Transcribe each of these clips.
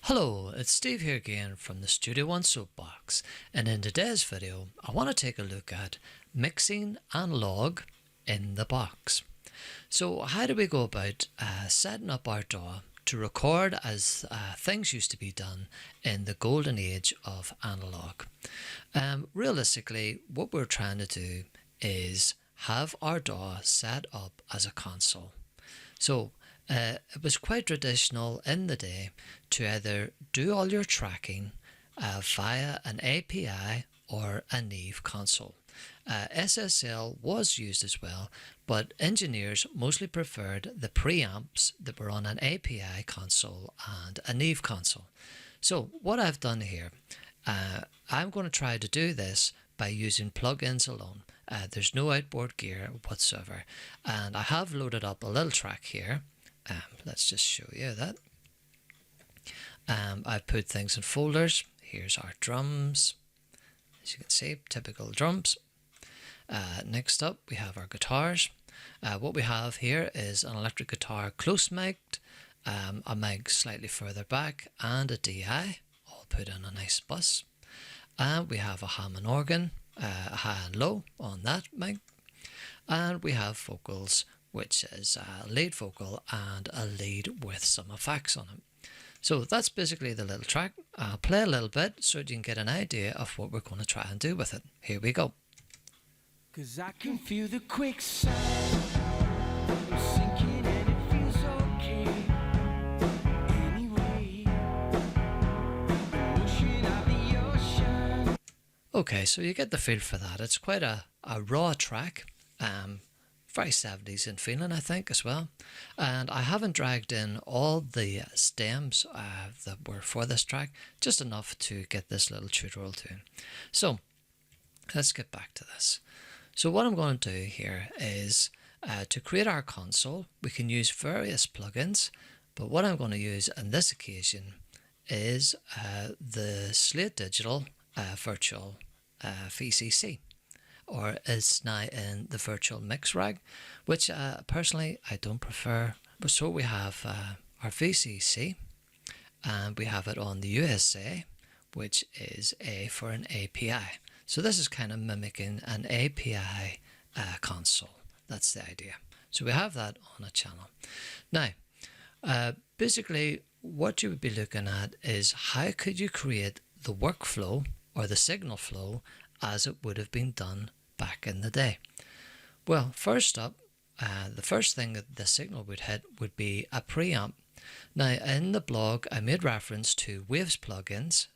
Hello, it's Steve here again from the Studio One Soapbox, and in today's video I want to take a look at mixing Analogue in the box. So how do we go about setting up our DAW to record as things used to be done in the golden age of Analogue? Realistically, what we're trying to do is have our DAW set up as a console. So it was quite traditional in the day to either do all your tracking via an API or a Neve console. SSL was used as well, but engineers mostly preferred the preamps that were on an API console and a Neve console. So what I've done here, I'm going to try to do this by using plugins alone. There's no outboard gear whatsoever, and I have loaded up a little track here. Let's just show you that. I've put things in folders. Here's our drums. As you can see, typical drums. Next up, we have our guitars. What we have here is an electric guitar close mic'd, a mic slightly further back, and a DI, all put in a nice bus. And we have a Hammond organ, a high and low on that mic. And we have vocals, which is a lead vocal and a lead with some effects on it. So that's basically the little track. I'll play a little bit so that you can get an idea of what we're going to try and do with it. Here we go. 'Cause I can feel the quicksand. I'm sinking and it feels okay. Anyway, ocean of the ocean. Okay, so you get the feel for that. It's quite a raw track. Very 70s in feeling, I think, as well. And I haven't dragged in all the stems that were for this track, just enough to get this little tutorial tune. So let's get back to this. So what I'm going to do here is to create our console, we can use various plugins, but what I'm going to use on this occasion is the Slate Digital Virtual VCC. Or is now in the virtual mix rag, which personally I don't prefer. So we have our VCC, and we have it on the USA, which is A for an API. So this is kind of mimicking an API console. That's the idea. So we have that on a channel. Now, basically what you would be looking at is how could you create the workflow or the signal flow as it would have been done back in the day. Well, first up, the first thing that the signal would hit would be a preamp. Now, in the blog, I made reference to Waves plugins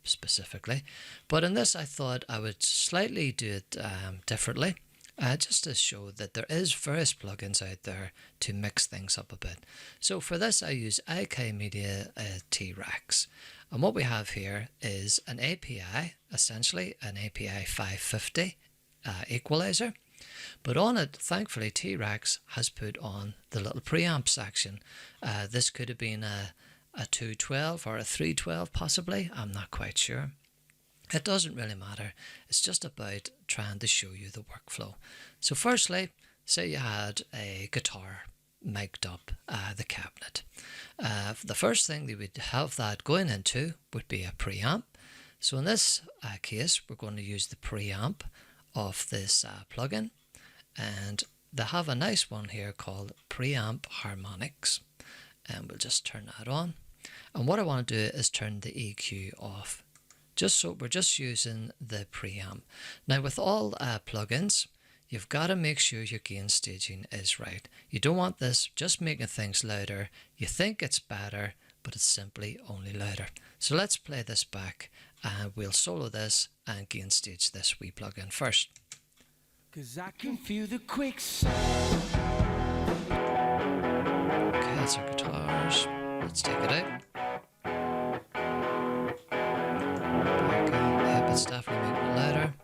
specifically, but in this I thought I would slightly do it differently, just to show that there is various plugins out there to mix things up a bit. So for this I use IK Media T-Rex. And what we have here is an API, essentially an API 550 equalizer, but on it, thankfully, T-Rex has put on the little preamp section. This could have been a 212 or a 312 possibly, I'm not quite sure. It doesn't really matter, it's just about trying to show you the workflow. So firstly, say you had a guitar mic'd up the cabinet. The first thing that we'd have that going into would be a preamp. So in this case, we're going to use the preamp of this plugin, and they have a nice one here called Preamp Harmonics, and we'll just turn that on. And what I want to do is turn the EQ off, just so we're just using the preamp. Now with all plugins, you've got to make sure your gain staging is right. You don't want this just making things louder. You think it's better, but it's simply only louder. So let's play this back, and we'll solo this and gain stage this wee plugin first. 'Cause I can feel the quicksand. Okay, that's our guitars. Let's take it out. Back in. Yep, it's definitely making it louder.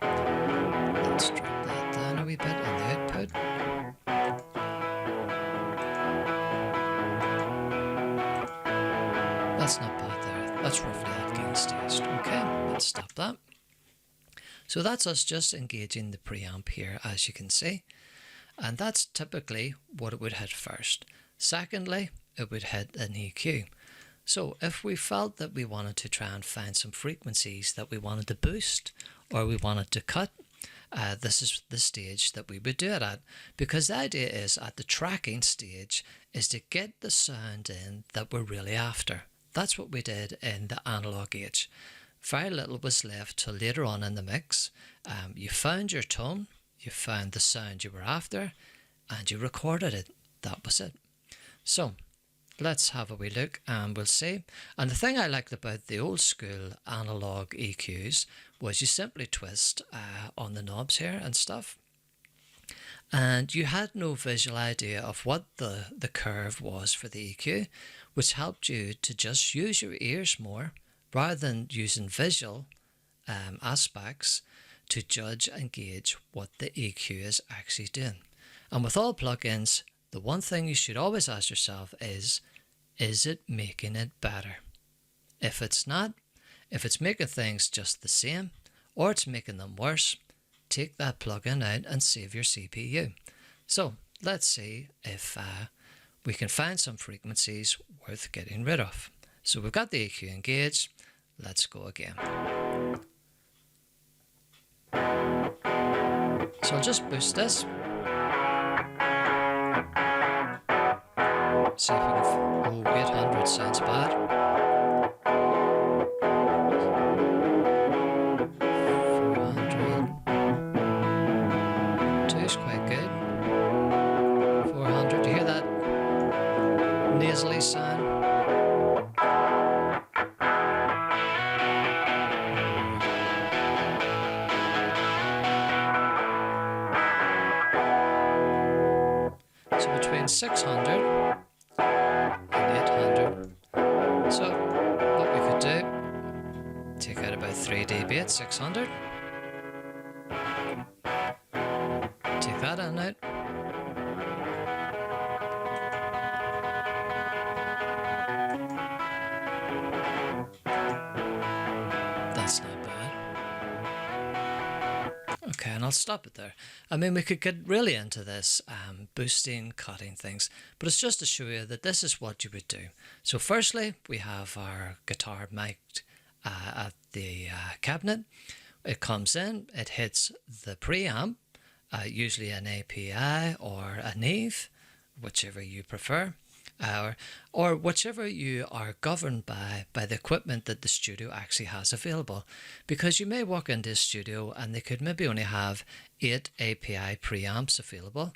Let's drop that down a wee bit on the output. That's not bad there. That's roughly at gain staged. Okay, let's stop that. So that's us just engaging the preamp here, as you can see. And that's typically what it would hit first. Secondly, it would hit an EQ. So if we felt that we wanted to try and find some frequencies that we wanted to boost or we wanted to cut, this is the stage that we would do it at, because the idea is at the tracking stage is to get the sound in that we're really after. That's what we did in the analog age. Very little was left till later on in the mix. You found your tone, you found the sound you were after, and you recorded it. That was it. So let's have a wee look and we'll see. And the thing I liked about the old school analog EQs was you simply twist on the knobs here and stuff, and you had no visual idea of what the curve was for the EQ, which helped you to just use your ears more rather than using visual aspects to judge and gauge what the EQ is actually doing. And with all plugins, the one thing you should always ask yourself is it making it better? If it's not, if it's making things just the same, or it's making them worse, take that plugin out and save your CPU. So let's see if we can find some frequencies worth getting rid of. So we've got the EQ engaged. Let's go again. So I'll just boost this. See if we can. Oh, 800 sounds bad. 400. 2 is quite good. 400. Do you hear that nasally sound? So between 600 and 800. So what we could do, take out about 3 dB at 600. Take that in out. That's not bad. Okay, and I'll stop it there. I mean, we could get really into this, boosting, cutting things, but it's just to show you that this is what you would do. So firstly, we have our guitar mic'd at the cabinet. It comes in, it hits the preamp, usually an API or a Neve, whichever you prefer. Or whichever you are governed by the equipment that the studio actually has available. Because you may walk into a studio and they could maybe only have 8 API preamps available,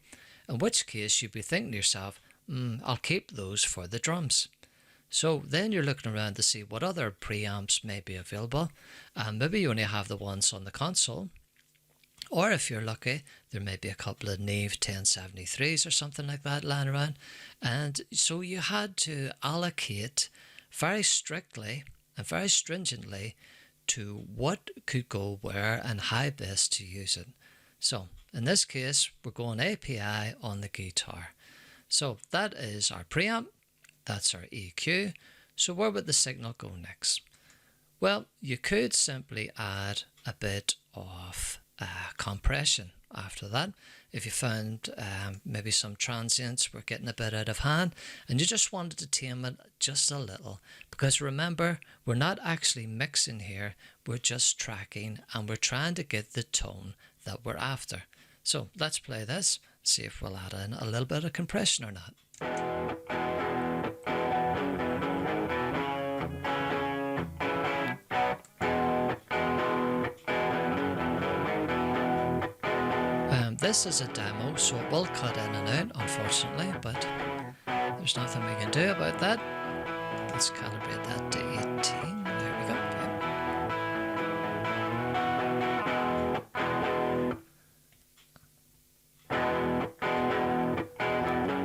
in which case you'd be thinking to yourself, I'll keep those for the drums. So then you're looking around to see what other preamps may be available, and maybe you only have the ones on the console. Or if you're lucky, there may be a couple of Neve 1073s or something like that lying around. And so you had to allocate very strictly and very stringently to what could go where and how best to use it. So in this case, we're going API on the guitar. So that is our preamp, that's our EQ. So where would the signal go next? Well, you could simply add a bit of compression after that. If you found maybe some transients were getting a bit out of hand and you just wanted to tame it just a little, because remember, we're not actually mixing here, we're just tracking and we're trying to get the tone that we're after. So let's play this, see if we'll add in a little bit of compression or not. This is a demo, so it will cut in and out, unfortunately, but there's nothing we can do about that. Let's calibrate that to 18. There we go. Yep.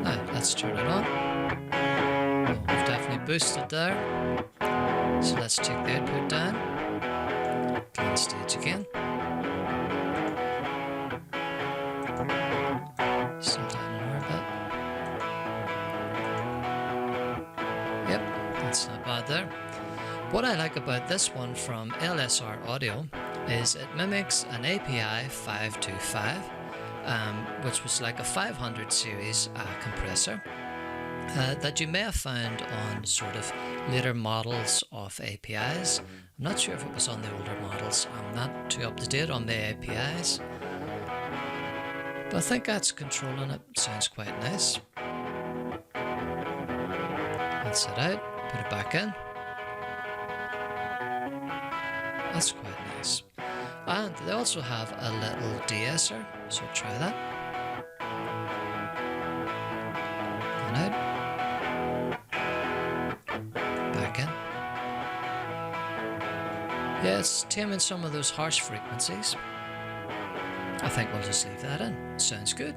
Now, let's turn it on. Oh, we've definitely boosted there. So let's take the output down. Clean stage again. Yep, that's not bad there. What I like about this one from LSR Audio is it mimics an API 525, which was like a 500 series compressor. that you may have found on sort of later models of APIs. I'm not sure if it was on the older models. I'm not too up to date on the APIs. But I think that's controlling it. Sounds quite nice. Let's it out, put it back in. That's quite nice. And they also have a little de-esser, so try that. And out. Back in. Yeah, it's taming some of those harsh frequencies. I think we'll just leave that in. Sounds good.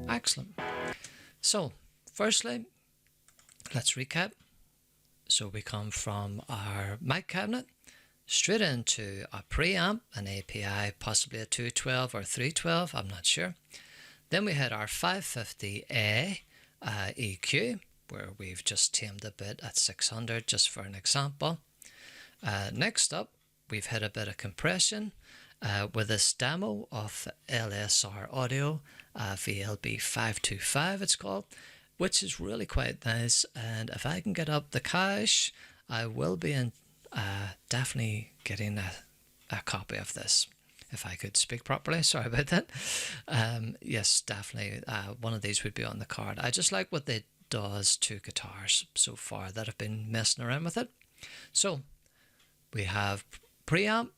Excellent. So, firstly, let's recap. So we come from our mic cabinet straight into a preamp, an API, possibly a 212 or 312, I'm not sure. Then we had our 550A EQ, where we've just tamed a bit at 600, just for an example. Next up, we've had a bit of compression with this demo of LSR Audio, VLB 525 it's called, which is really quite nice. And if I can get up the cache, I will be definitely getting a copy of this. If I could speak properly, sorry about that. Yes, definitely one of these would be on the card. I just like what it does to guitars so far that I've been messing around with it. So we have preamp,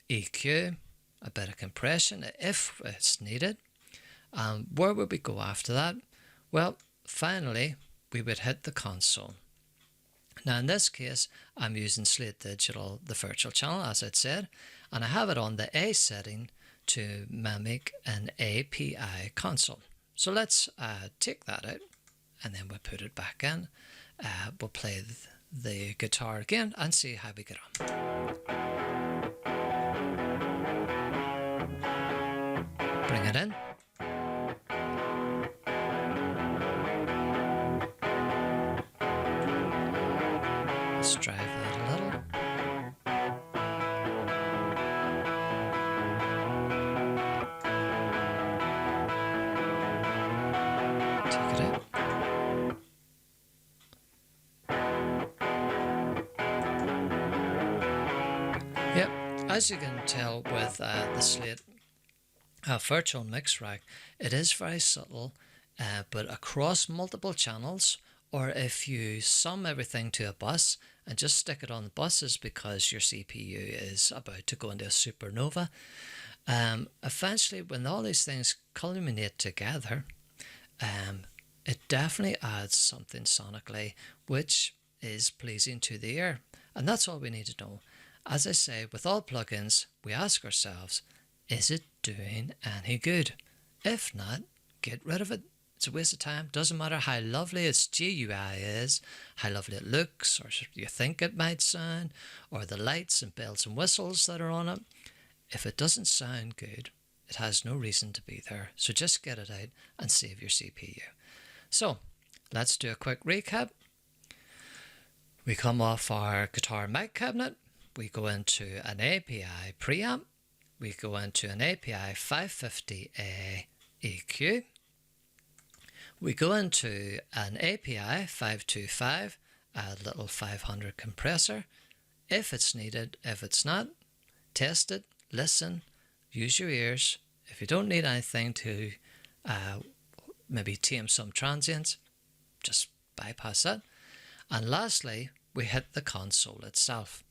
EQ, a bit of compression if it's needed. Where would we go after that? Well, finally, we would hit the console. Now, in this case, I'm using Slate Digital, the virtual channel, as I said, and I have it on the A setting to mimic an API console. So let's take that out, and then we'll put it back in. We'll play the guitar again and see how we get on. Bring it in. Let's drive that a little. Take it out. Yep, as you can tell with the Slate virtual mix rack, it is very subtle, but across multiple channels, or if you sum everything to a bus and just stick it on the buses because your CPU is about to go into a supernova, eventually when all these things culminate together, it definitely adds something sonically which is pleasing to the ear. And that's all we need to know. As I say, with all plugins, we ask ourselves, is it doing any good? If not, get rid of it. It's a waste of time. Doesn't matter how lovely its GUI is, how lovely it looks, or you think it might sound, or the lights and bells and whistles that are on it. If it doesn't sound good, it has no reason to be there. So just get it out and save your CPU. So let's do a quick recap. We come off our guitar mic cabinet. We go into an API preamp. We go into an API 550A EQ. We go into an API 525, a little 500 compressor. If it's needed, if it's not, test it, listen, use your ears. If you don't need anything to maybe tame some transients, just bypass that. And lastly, we hit the console itself.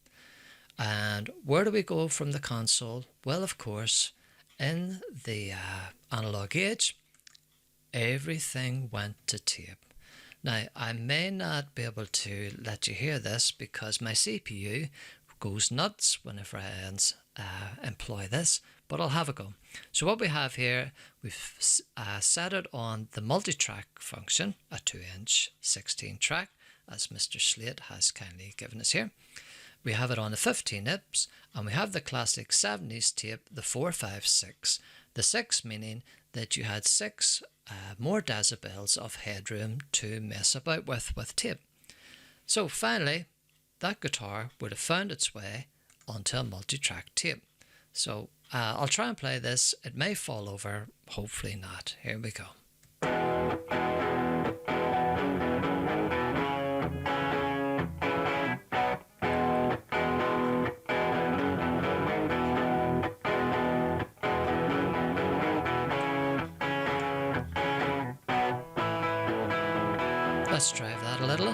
And where do we go from the console? Well, of course, in the analog age, everything went to tape. Now, I may not be able to let you hear this because my CPU goes nuts whenever I employ this, but I'll have a go. So what we have here, we've set it on the multi-track function, a 2-inch 16 track, as Mr. Slate has kindly given us here. We have it on the 15 nips, and we have the classic 70s tape, the 456. The 6 meaning that you had 6 more decibels of headroom to mess about with tape. So finally, that guitar would have found its way onto a multi-track tape. So I'll try and play this. It may fall over, hopefully not. Here we go. Let's drive that a little. You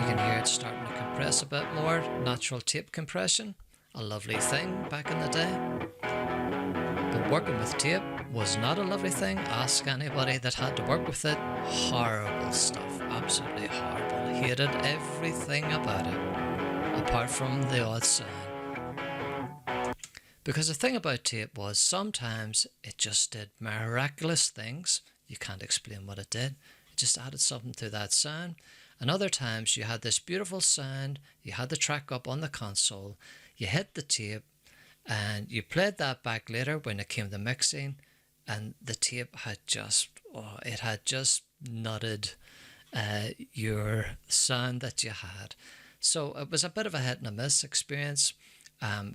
can hear it starting to compress a bit more. Natural tape compression, a lovely thing back in the day. But working with tape was not a lovely thing. Ask anybody that had to work with it. Horrible stuff, absolutely horrible. Hated everything about it, apart from the odd sound. Because the thing about tape was sometimes it just did miraculous things. You can't explain what it did. It just added something to that sound. And other times you had this beautiful sound, you had the track up on the console, you hit the tape, and you played that back later when it came to mixing, and the tape had just, it had just nutted your sound that you had. So it was a bit of a hit and a miss experience.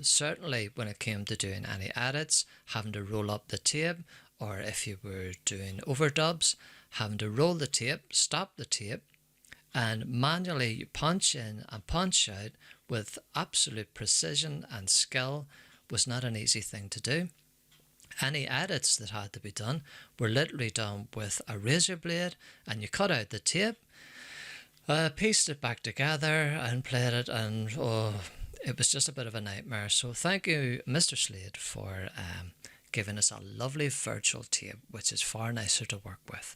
Certainly when it came to doing any edits, having to roll up the tape, or if you were doing overdubs, having to roll the tape, stop the tape, and manually punch in and punch out with absolute precision and skill was not an easy thing to do. Any edits that had to be done were literally done with a razor blade, and you cut out the tape, pieced it back together and played it, and it was just a bit of a nightmare. So thank you, Mr. Slade, for giving us a lovely virtual tape, which is far nicer to work with.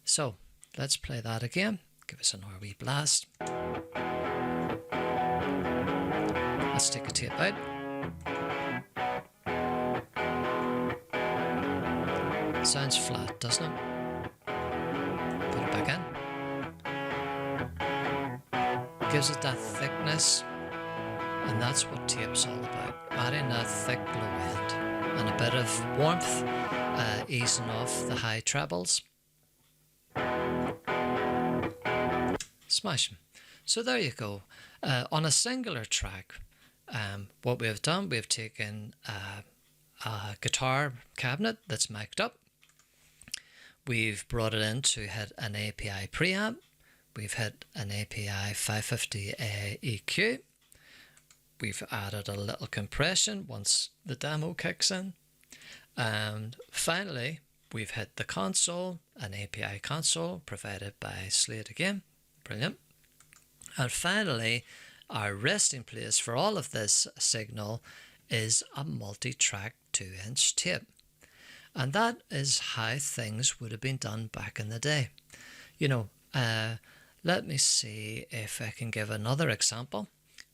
So let's play that again. Give us an wee blast. Let's take a tape out. Sounds flat, doesn't it? Put it back in. Gives it that thickness, and that's what tape's all about. Adding that thick low end and a bit of warmth, easing off the high trebles. Smashing. So there you go. On a singular track, what we have done, we have taken a guitar cabinet that's mic'd up. We've brought it in to hit an API preamp. We've hit an API 550 EQ. We've added a little compression once the demo kicks in. And finally, we've hit the console, an API console provided by Slade again. Brilliant. And finally, our resting place for all of this signal is a multi-track 2-inch tape. And that is how things would have been done back in the day. You know, let me see if I can give another example.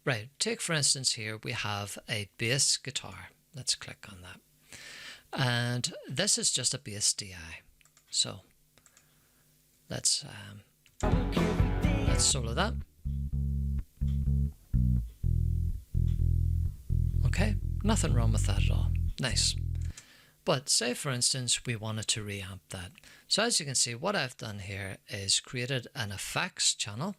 Right, take for instance here, we have a bass guitar. Let's click on that. And this is just a bass DI. So let's solo that. Okay, nothing wrong with that at all. Nice. But say for instance we wanted to reamp that. So as you can see, what I've done here is created an effects channel,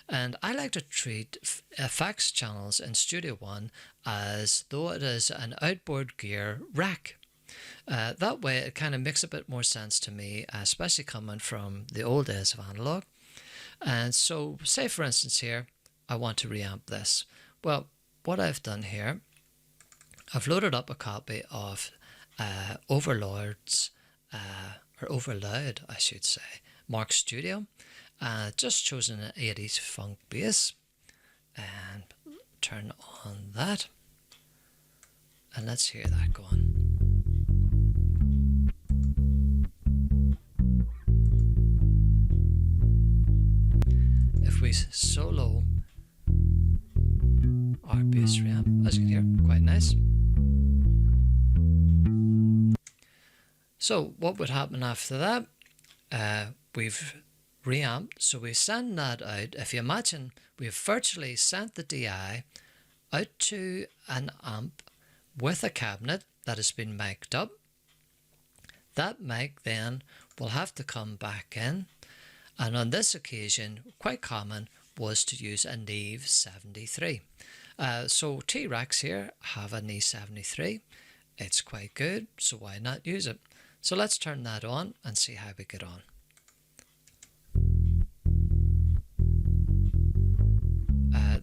and I like to treat effects channels in Studio One as though it is an outboard gear rack. That way it kind of makes a bit more sense to me, especially coming from the old days of Analogue. And so say for instance here I want to reamp this. Well, what I've done here, I've loaded up a copy of Overloud, I should say, Mark Studio. Just chosen an 80s funk bass and turn on that, and let's hear that going. If we solo our bass reamp, as you can hear, quite nice. So what would happen after that? We've reamped, so we send that out. If you imagine, we've virtually sent the DI out to an amp with a cabinet that has been mic'd up. That mic then will have to come back in, and on this occasion, quite common was to use a Neve 73. So T-Rex here have a Neve 73. It's quite good, so why not use it? So let's turn that on and see how we get on.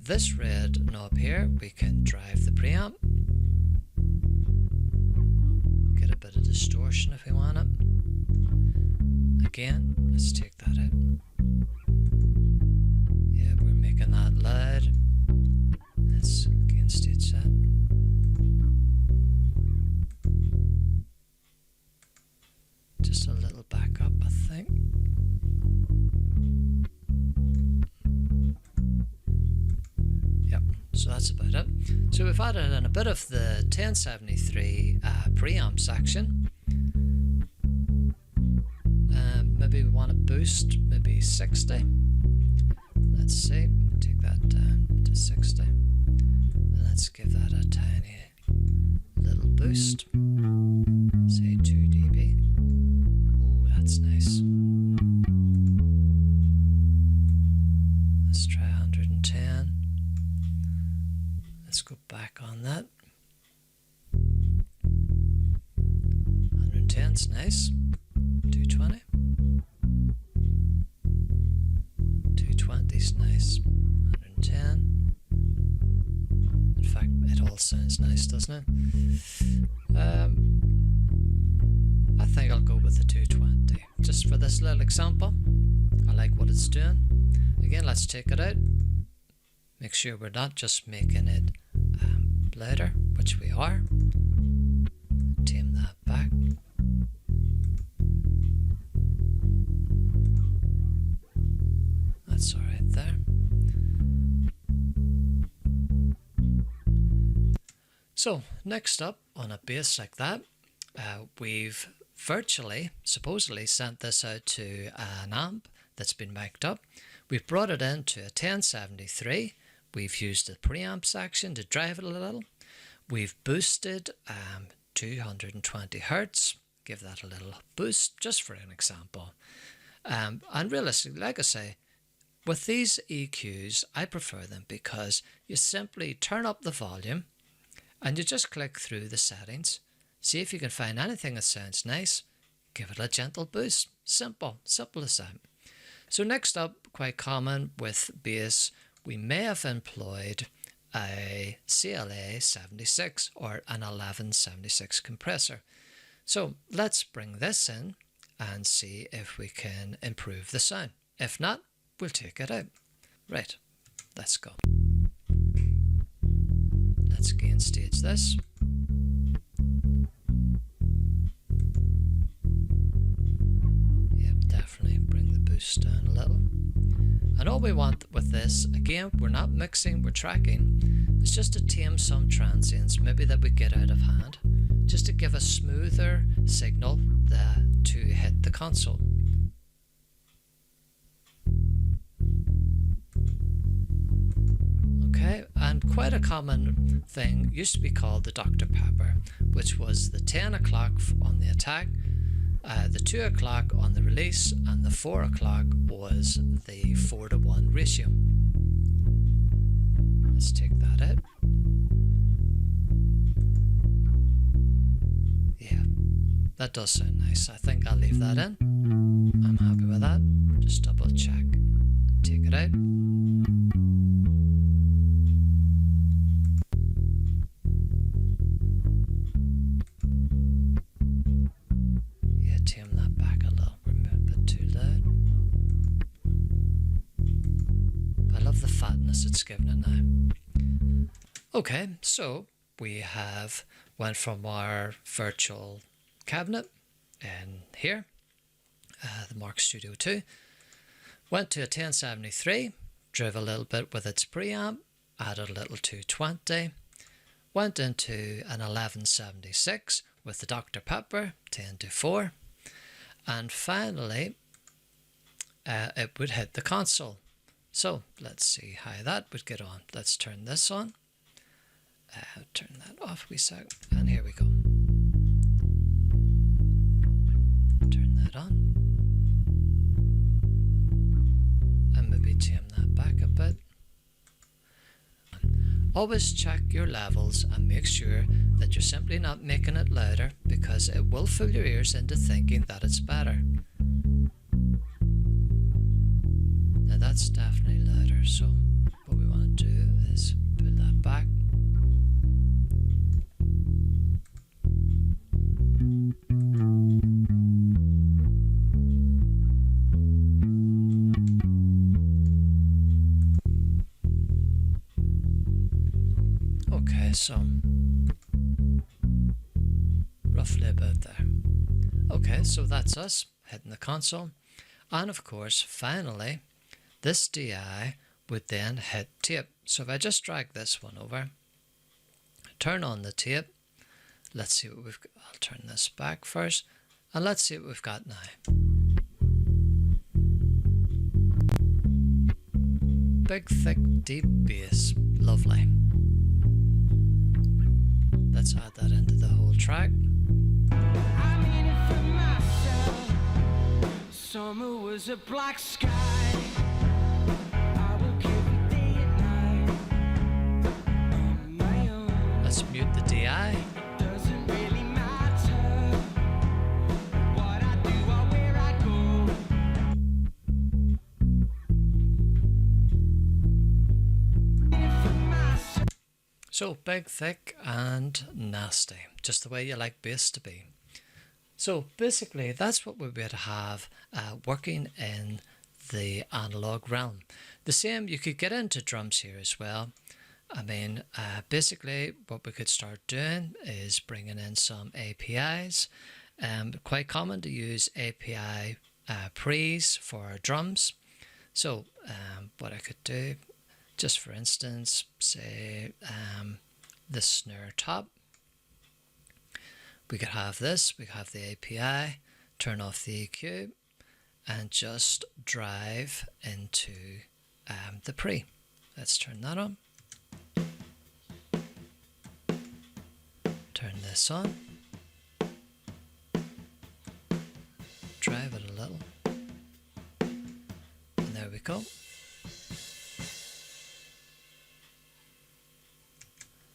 This red knob here, we can drive the preamp. Get a bit of distortion if we want it. Again, let's take that out. Yeah, we're making that loud. Let's again stage that. Just a little back up, I think. Yep, so that's about it. So we've added in a bit of the 1073 preamp section. Maybe we want to boost, maybe 60. Let's see, take that down to 60. And let's give that a tiny little boost. Say 2 dB. Oh, that's nice. Let's try 110. Let's go back on that. 110's nice. 220. 220's nice. 110. In fact, it all sounds nice, doesn't it? I think I'll go with the 220 just for this little example. I like what it's doing. Again, let's take it out. Make sure we're not just making it louder, which we are. Tame that back. That's alright there. So, next up, on a bass like that, we've supposedly sent this out to an amp that's been mic'd up. We've brought it into a 1073. We've used the preamp section to drive it a little. We've boosted 220 hertz. Give that a little boost, just for an example. And realistically, like I say, with these EQs, I prefer them because you simply turn up the volume and you just click through the settings. See if you can find anything that sounds nice. Give it a gentle boost. Simple as that. So next up, quite common with bass, we may have employed a CLA 76 or an 1176 compressor. So let's bring this in and see if we can improve the sound. If not, we'll take it out. Right, let's go. Let's gain stage this. Yep, definitely bring the boost down a little. And all we want with this, again, we're not mixing, we're tracking. It's just to tame some transients, maybe that we get out of hand, just to give a smoother signal to hit the console. Okay, and quite a common thing used to be called the Dr. Pepper, which was the 10 o'clock on the attack, the 2 o'clock on the release, and the 4 o'clock was the 4:1 ratio. Let's take that out. Yeah, that does sound nice. I think I'll leave that in. I'm happy with that. Just double check. Take it out. Yeah, tame that back a little. We're a bit too loud. I love the fatness it's giving it now. Okay, so we have went from our virtual cabinet in here, the Mark Studio 2, went to a 1073, drove a little bit with its preamp, added a little 220, went into an 1176 with the Dr. Pepper 10-4, and finally it would hit the console. So let's see how that would get on. Let's turn this on. Turn that off a wee sec, and here we go. Turn that on, and maybe tame that back a bit. Always check your levels and make sure that you're simply not making it louder, because it will fool your ears into thinking that it's better. Now that's definitely louder, so what we want to do is pull that back. Okay, so roughly about there. Okay, so that's us hitting the console. And of course, finally, this DI would then hit tape. So if I just drag this one over, turn on the tape, let's see what we've got. I'll turn this back first, and let's see what we've got now. Big, thick, deep bass. Lovely. Let's add that into the whole track. I'm in it for myself. Summer was a black sky. I will keep it day and night on my own. Let's mute the DI. Doesn't really matter what I do or where I go. In it for myself. So big, thick, and nasty. Just the way you like bass to be. So basically, that's what we would have working in the analog realm. The same, you could get into drums here as well. I mean, basically, what we could start doing is bringing in some APIs. Quite common to use API pre's for drums. So what I could do, just for instance, say the snare top. We could have this, we could have the API, turn off the EQ, and just drive into the pre. Let's turn that on. Turn this on. Drive it a little. And there we go.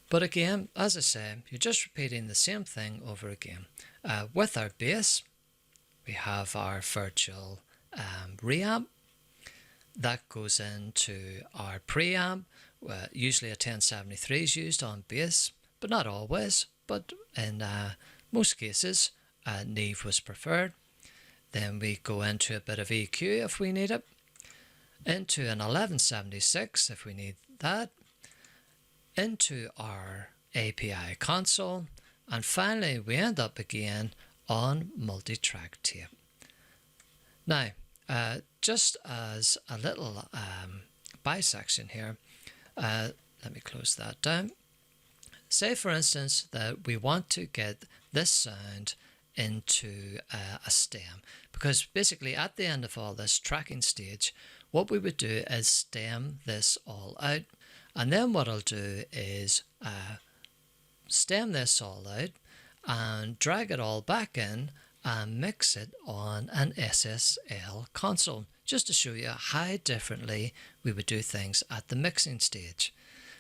But again, as I say, you're just repeating the same thing over again. With our bass, we have our virtual reamp. That goes into our preamp. Usually a 1073 is used on bass, but not always. But in most cases, Neve was preferred. Then we go into a bit of EQ if we need it. Into an 1176 if we need that. Into our API console, and finally we end up again on multi-track tape. Now, just as a little bisection here, let me close that down. Say for instance that we want to get this sound into a stem, because basically at the end of all this tracking stage, what we would do is stem this all out. And then what I'll do is stem this all out and drag it all back in and mix it on an SSL console, just to show you how differently we would do things at the mixing stage.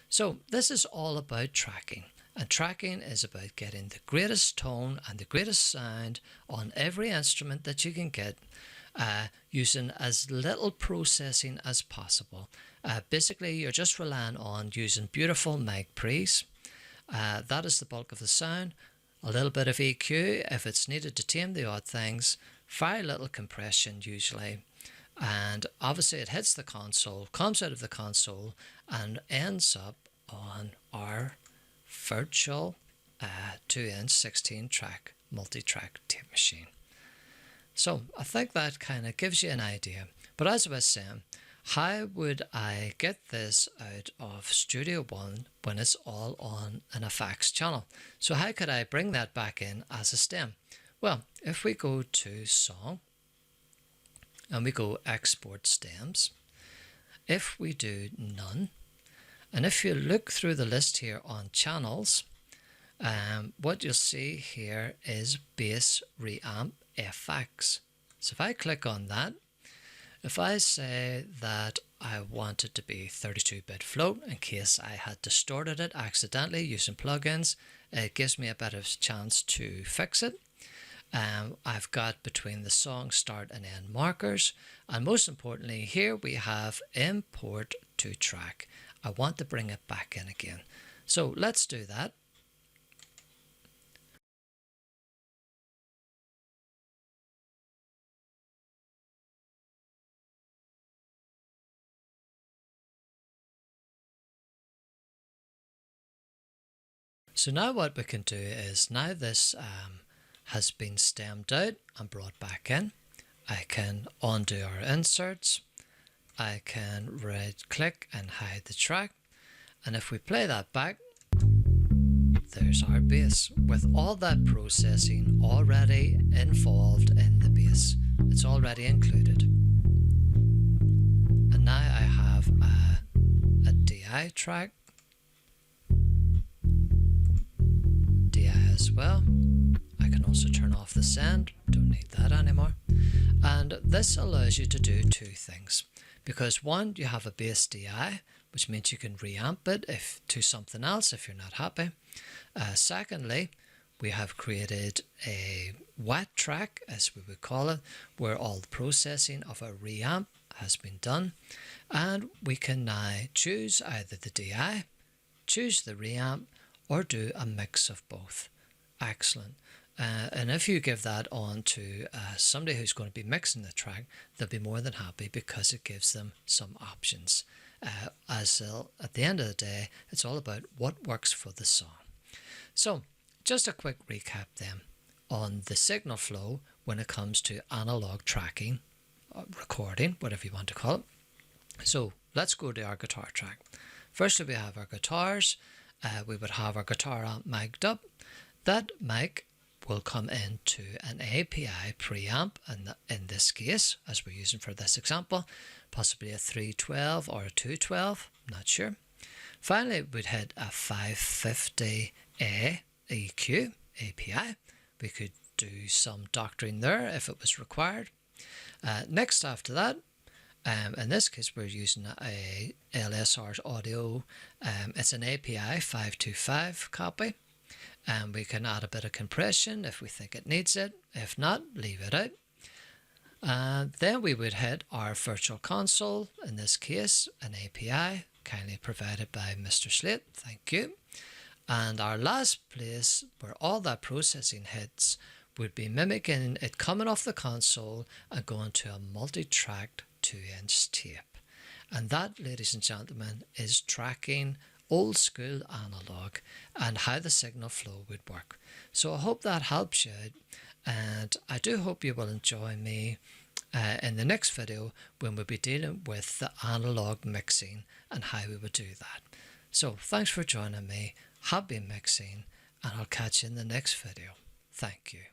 So this is all about tracking, and tracking is about getting the greatest tone and the greatest sound on every instrument that you can get, using as little processing as possible. Basically, you're just relying on using beautiful mic pre's. That is the bulk of the sound. A little bit of EQ if it's needed to tame the odd things. Very little compression usually. And obviously it hits the console, comes out of the console, and ends up on our virtual 2-inch 16-track multi-track tape machine. So I think that kind of gives you an idea. But as I was saying, how would I get this out of Studio One when it's all on an FX channel? So how could I bring that back in as a stem? Well, if we go to Song and we go Export Stems, if we do None, and if you look through the list here on channels, what you'll see here is Bass Reamp FX. So if I click on that, if I say that I want it to be 32-bit float in case I had distorted it accidentally using plugins, it gives me a better chance to fix it. I've got between the song start and end markers, and most importantly here we have import to track. I want to bring it back in again. So let's do that. So now what we can do is, now this has been stemmed out and brought back in, I can undo our inserts, I can right click and hide the track, and if we play that back, there's our bass with all that processing already involved in the bass. It's already included. And now I have a DI track, DI as well. I can also turn off the send, don't need that anymore. And this allows you to do two things, because one, you have a bass DI, which means you can reamp it to something else if you're not happy. Secondly, we have created a wet track, as we would call it, where all the processing of a reamp has been done, and we can now choose either the DI, choose the reamp, or do a mix of both. Excellent. And if you give that on to somebody who's going to be mixing the track, they'll be more than happy, because it gives them some options. At the end of the day, it's all about what works for the song. So, just a quick recap then on the signal flow when it comes to analog tracking, recording, whatever you want to call it. So, let's go to our guitar track. Firstly, we have our guitars. We would have our guitar amp mic'd up. That mic will come into an API preamp, and in this case, as we're using for this example, possibly a 312 or a 212, not sure. Finally, we'd hit a 550A EQ API. We could do some doctoring there if it was required. Next after that, in this case we're using a LSR audio. It's an API 525 copy, and we can add a bit of compression if we think it needs it. If not, leave it out. Then we would hit our virtual console, in this case an API kindly provided by Mr. Slate, thank you. And our last place where all that processing hits would be mimicking it coming off the console and going to a multi-tracked 2-inch tape. And that, ladies and gentlemen, is tracking old school analog and how the signal flow would work. So I hope that helps you out, and I do hope you will enjoy me in the next video when we'll be dealing with the analog mixing and how we would do that. So thanks for joining me, happy mixing, and I'll catch you in the next video. Thank you.